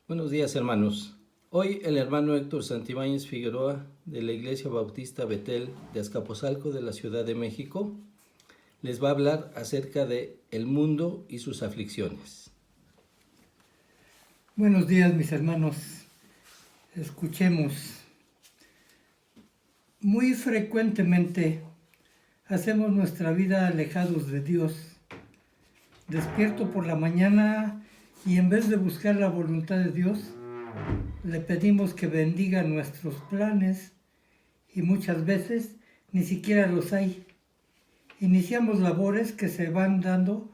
Buenos días, hermanos. Hoy el hermano Héctor Santibáñez Figueroa de la Iglesia Bautista Betel de Azcapotzalco de la Ciudad de México les va a hablar acerca de el mundo y sus aflicciones. Buenos días, mis hermanos. Escuchemos. Muy frecuentemente hacemos nuestra vida alejados de Dios. Despierto por la mañana y en vez de buscar la voluntad de Dios, le pedimos que bendiga nuestros planes y muchas veces ni siquiera los hay. Iniciamos labores que se van dando,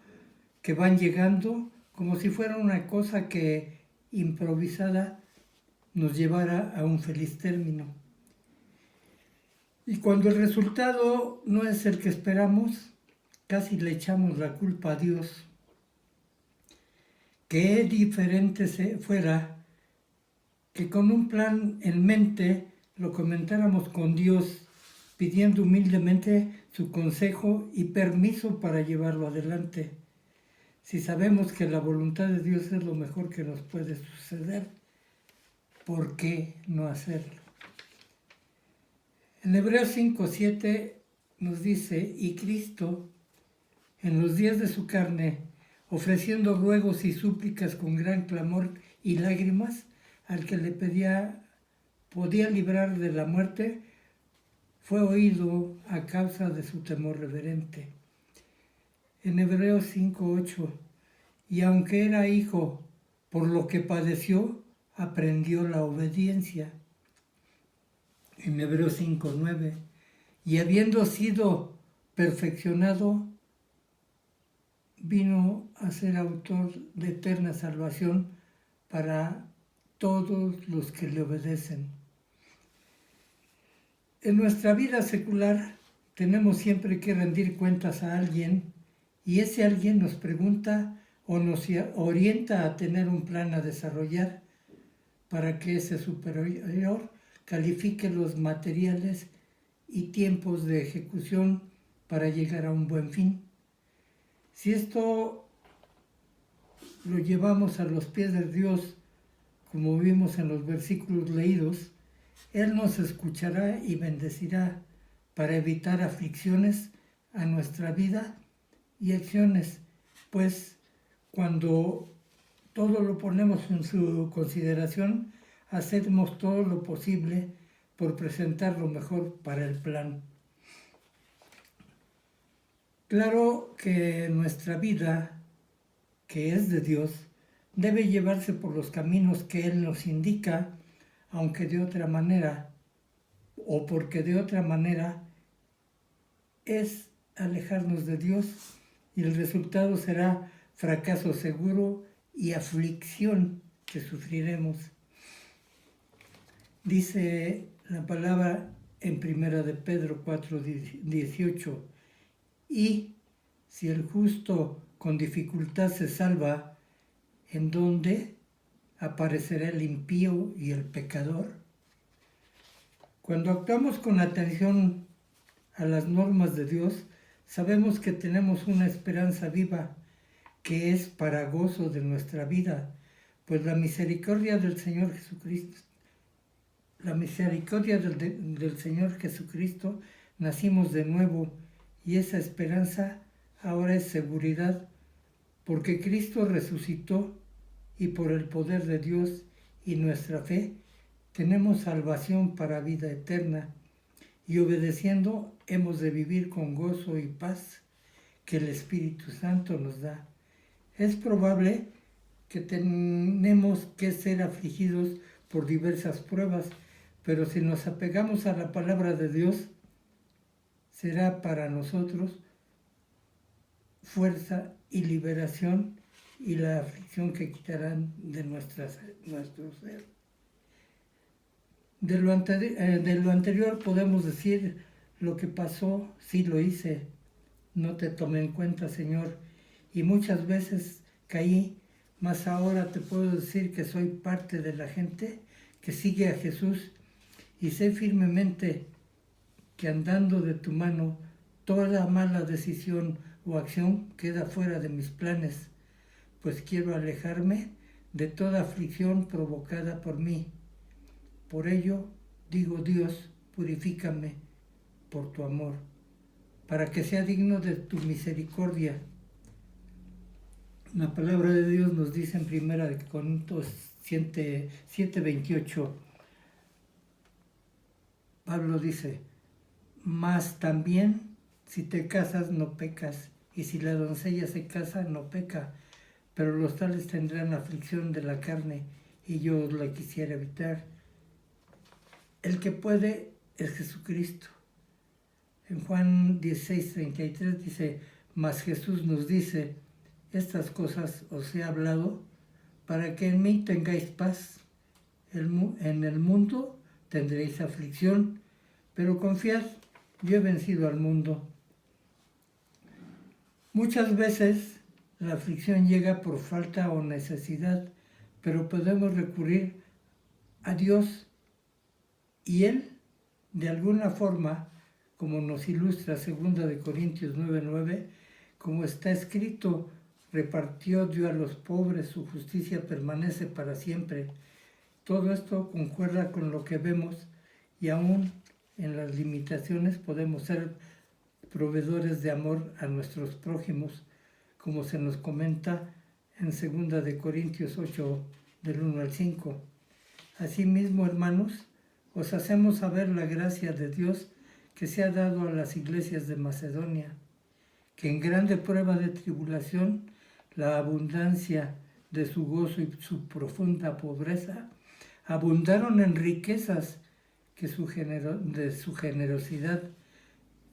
que van llegando, como si fuera una cosa que improvisada nos llevara a un feliz término. Y cuando el resultado no es el que esperamos, casi le echamos la culpa a Dios. Qué diferente fuera que con un plan en mente lo comentáramos con Dios, pidiendo humildemente su consejo y permiso para llevarlo adelante. Si sabemos que la voluntad de Dios es lo mejor que nos puede suceder, ¿por qué no hacerlo? En Hebreos 5:7 nos dice, y Cristo, en los días de su carne, ofreciendo ruegos y súplicas con gran clamor y lágrimas, al que le podía librar de la muerte, fue oído a causa de su temor reverente. En Hebreos 5:8, y aunque era hijo, por lo que padeció, aprendió la obediencia. En Hebreos 5:9, y habiendo sido perfeccionado, vino a ser autor de eterna salvación para todos los que le obedecen. En nuestra vida secular tenemos siempre que rendir cuentas a alguien y ese alguien nos pregunta o nos orienta a tener un plan a desarrollar para que ese superior califique los materiales y tiempos de ejecución para llegar a un buen fin. Si esto lo llevamos a los pies de Dios, como vimos en los versículos leídos, Él nos escuchará y bendecirá para evitar aflicciones a nuestra vida y acciones, pues cuando todo lo ponemos en su consideración, hacemos todo lo posible por presentar lo mejor para el plan. Claro que nuestra vida, que es de Dios, debe llevarse por los caminos que Él nos indica, aunque de otra manera, o porque de otra manera, es alejarnos de Dios y el resultado será fracaso seguro y aflicción que sufriremos. Dice la palabra en 1 de Pedro 4:18, y si el justo con dificultad se salva, ¿en dónde aparecerá el impío y el pecador? Cuando actuamos con atención a las normas de Dios, sabemos que tenemos una esperanza viva que es para gozo de nuestra vida, pues la misericordia del Señor Jesucristo, nacimos de nuevo y esa esperanza ahora es seguridad, porque Cristo resucitó y por el poder de Dios y nuestra fe tenemos salvación para vida eterna y obedeciendo hemos de vivir con gozo y paz que el Espíritu Santo nos da. Es probable que tenemos que ser afligidos por diversas pruebas, pero si nos apegamos a la palabra de Dios, será para nosotros fuerza y liberación y la aflicción que quitarán de nuestro ser. De lo anterior podemos decir, lo que pasó, sí lo hice, no te tomé en cuenta, Señor, y muchas veces caí, mas ahora te puedo decir que soy parte de la gente que sigue a Jesús y sé firmemente que andando de tu mano, toda mala decisión o acción queda fuera de mis planes, pues quiero alejarme de toda aflicción provocada por mí. Por ello, digo, Dios, purifícame por tu amor, para que sea digno de tu misericordia. La palabra de Dios nos dice en 1 Corintios 7:28, Pablo dice, mas también si te casas no pecas, y si la doncella se casa no peca, pero los tales tendrán aflicción de la carne, y yo os la quisiera evitar. El que puede es Jesucristo. En Juan 16:33 dice, mas Jesús nos dice, estas cosas os he hablado para que en mí tengáis paz. En el mundo tendréis aflicción, pero confiad, yo he vencido al mundo. Muchas veces la aflicción llega por falta o necesidad, pero podemos recurrir a Dios y Él, de alguna forma, como nos ilustra 2 Corintios 9:9, como está escrito, repartió, dio a los pobres, su justicia permanece para siempre. Todo esto concuerda con lo que vemos y aún en las limitaciones podemos ser proveedores de amor a nuestros prójimos, como se nos comenta en 2 Corintios 8, del 1 al 5. Asimismo, hermanos, os hacemos saber la gracia de Dios que se ha dado a las iglesias de Macedonia, que en grande prueba de tribulación, la abundancia de su gozo y su profunda pobreza abundaron en riquezas de su generosidad,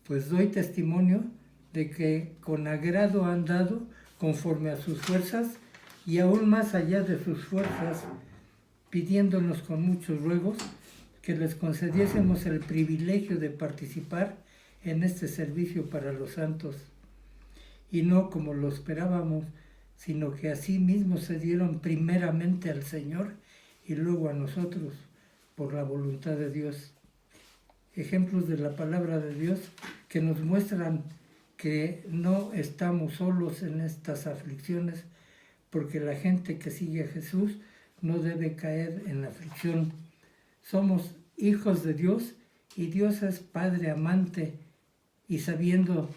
pues doy testimonio de que con agrado han dado conforme a sus fuerzas y aún más allá de sus fuerzas, pidiéndonos con muchos ruegos que les concediésemos el privilegio de participar en este servicio para los santos. Y no como lo esperábamos, sino que así mismo se dieron primeramente al Señor y luego a nosotros, por la voluntad de Dios. Ejemplos de la palabra de Dios que nos muestran que no estamos solos en estas aflicciones, porque la gente que sigue a Jesús no debe caer en la aflicción. Somos hijos de Dios y Dios es Padre amante, y sabiendo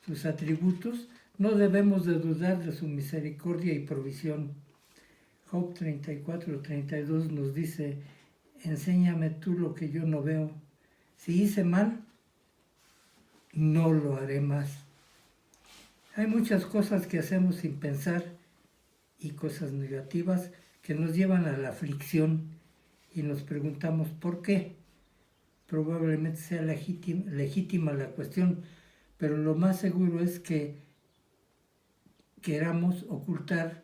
sus atributos, no debemos de dudar de su misericordia y provisión. Job 34:32 nos dice, enséñame tú lo que yo no veo. Si hice mal, no lo haré más. Hay muchas cosas que hacemos sin pensar y cosas negativas que nos llevan a la aflicción y nos preguntamos por qué. Probablemente sea legítima la cuestión, pero lo más seguro es que queramos ocultar,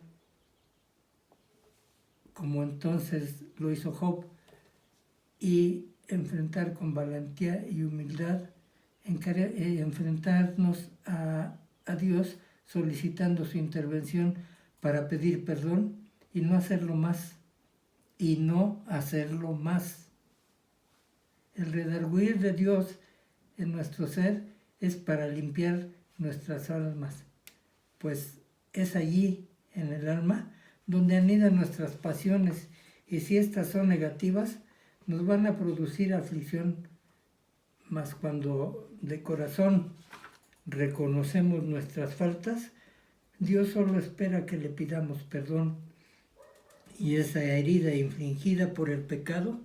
como entonces lo hizo Job, y enfrentar con valentía y humildad, enfrentarnos a Dios solicitando su intervención para pedir perdón y no hacerlo más. El redarguir de Dios en nuestro ser es para limpiar nuestras almas, pues es allí, en el alma, donde anidan nuestras pasiones, y si estas son negativas, nos van a producir aflicción. Mas cuando de corazón reconocemos nuestras faltas, Dios solo espera que le pidamos perdón, y esa herida infligida por el pecado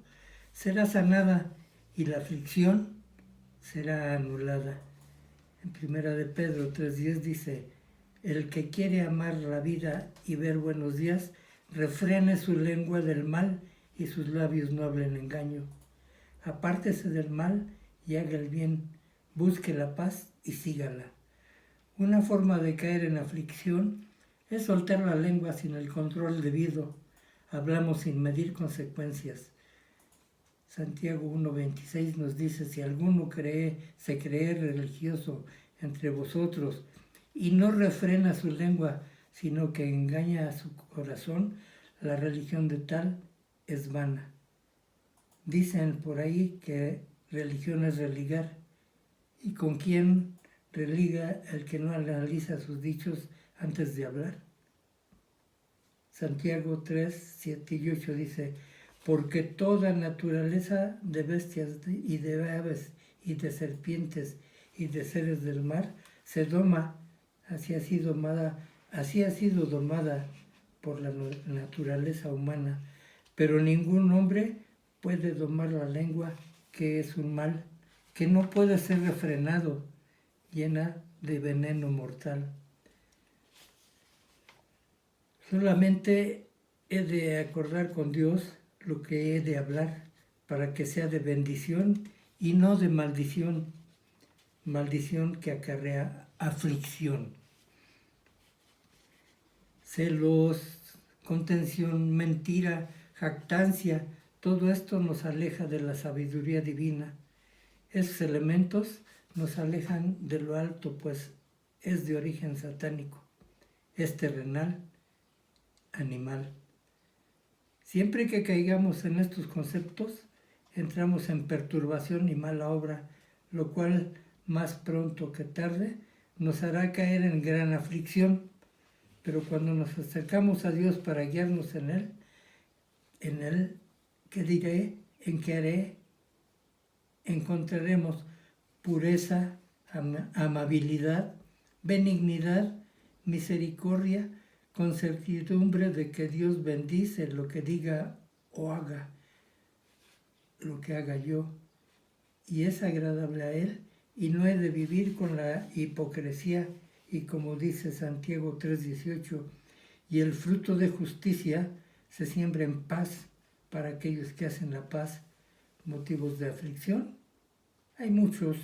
será sanada y la aflicción será anulada. En 1 de Pedro 3:10 dice, el que quiere amar la vida y ver buenos días, refrene su lengua del mal y sus labios no hablen engaño. Apártese del mal y haga el bien, busque la paz y sígala. Una forma de caer en aflicción es soltar la lengua sin el control debido. Hablamos sin medir consecuencias. Santiago 1:26 nos dice, si alguno se cree religioso entre vosotros y no refrena su lengua, sino que engaña a su corazón, la religión de tal es vana. Dicen por ahí que religión es religar. ¿Y con quién religa el que no analiza sus dichos antes de hablar? Santiago 3, 7 y 8 dice, porque toda naturaleza de bestias y de aves y de serpientes y de seres del mar se doma, así ha sido domada por la naturaleza humana, pero ningún hombre puede domar la lengua, que es un mal, que no puede ser refrenado, llena de veneno mortal. Solamente he de acordar con Dios lo que he de hablar, para que sea de bendición y no de maldición, maldición que acarrea aflicción. Celos, contención, mentira, jactancia, todo esto nos aleja de la sabiduría divina. Esos elementos nos alejan de lo alto, pues es de origen satánico, es terrenal, animal. Siempre que caigamos en estos conceptos, entramos en perturbación y mala obra, lo cual más pronto que tarde nos hará caer en gran aflicción. Pero cuando nos acercamos a Dios para guiarnos en Él, ¿qué diré? ¿En qué haré? Encontraremos pureza, amabilidad, benignidad, misericordia, con certidumbre de que Dios bendice lo que diga o haga, lo que haga yo, y es agradable a Él, y no he de vivir con la hipocresía, y como dice Santiago 3:18, y el fruto de justicia se siembra en paz para aquellos que hacen la paz. Motivos de aflicción hay muchos,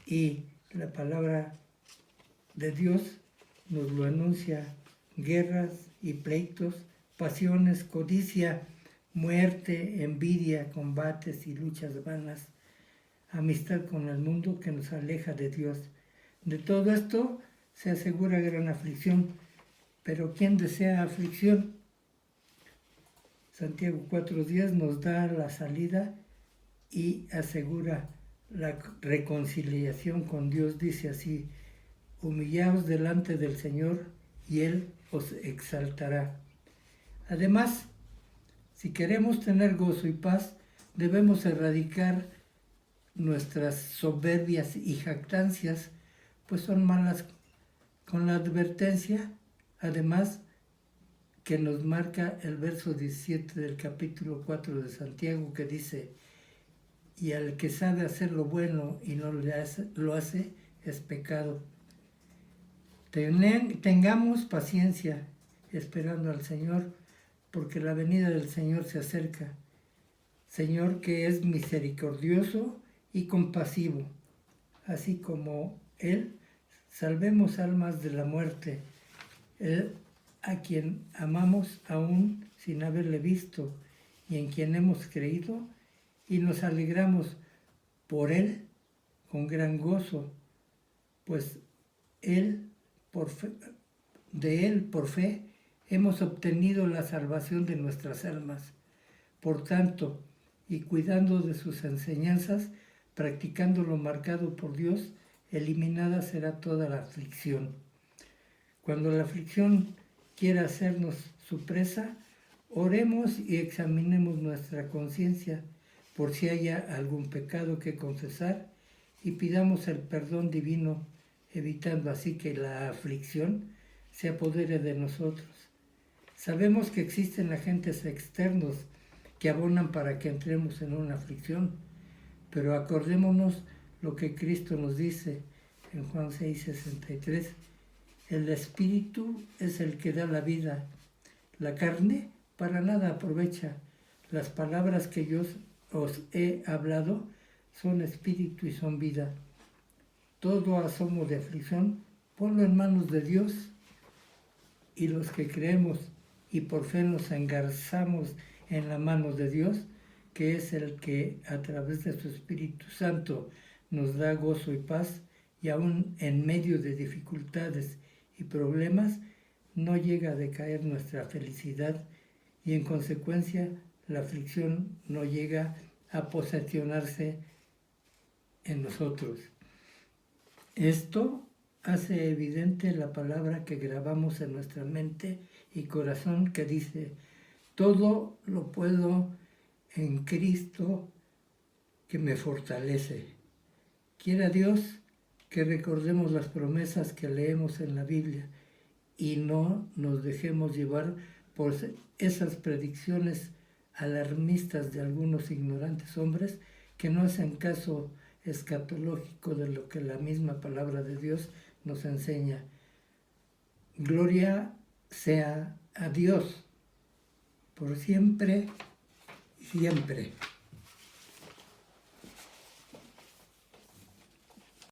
y la palabra de Dios nos lo anuncia: guerras y pleitos, pasiones, codicia, muerte, envidia, combates y luchas vanas, amistad con el mundo que nos aleja de Dios. De todo esto se asegura gran aflicción, pero ¿quién desea aflicción? Santiago 4:10 nos da la salida y asegura la reconciliación con Dios. Dice así: humillaos delante del Señor y Él os exaltará. Además, si queremos tener gozo y paz, debemos erradicar nuestras soberbias y jactancias, pues son malas, con la advertencia, además, que nos marca el verso 17 del capítulo 4 de Santiago, que dice: y al que sabe hacer lo bueno y no lo hace, es pecado. Tengamos paciencia esperando al Señor, porque la venida del Señor se acerca. Señor que es misericordioso y compasivo, así como Él, salvemos almas de la muerte. Él, a quien amamos aún sin haberle visto, y en quien hemos creído, y nos alegramos por Él con gran gozo, pues de Él por fe hemos obtenido la salvación de nuestras almas. Por tanto, y cuidando de sus enseñanzas, practicando lo marcado por Dios, eliminada será toda la aflicción. Cuando la aflicción quiera hacernos su presa, oremos y examinemos nuestra conciencia por si haya algún pecado que confesar, y pidamos el perdón divino, evitando así que la aflicción se apodere de nosotros. Sabemos que existen agentes externos que abonan para que entremos en una aflicción, pero acordémonos lo que Cristo nos dice en Juan 6:63. El Espíritu es el que da la vida, la carne para nada aprovecha. Las palabras que yo os he hablado son espíritu y son vida. Todo asomo de aflicción, ponlo en manos de Dios, y los que creemos y por fe nos engarzamos en la mano de Dios, que es el que a través de su Espíritu Santo nos da gozo y paz, y aún en medio de dificultades y problemas no llega a decaer nuestra felicidad, y en consecuencia la aflicción no llega a posesionarse en nosotros. Esto hace evidente la palabra que grabamos en nuestra mente y corazón, que dice, todo lo puedo en Cristo que me fortalece. Quiera Dios que recordemos las promesas que leemos en la Biblia y no nos dejemos llevar por esas predicciones alarmistas de algunos ignorantes hombres que no hacen caso escatológico de lo que la misma palabra de Dios nos enseña. Gloria sea a Dios por siempre y siempre.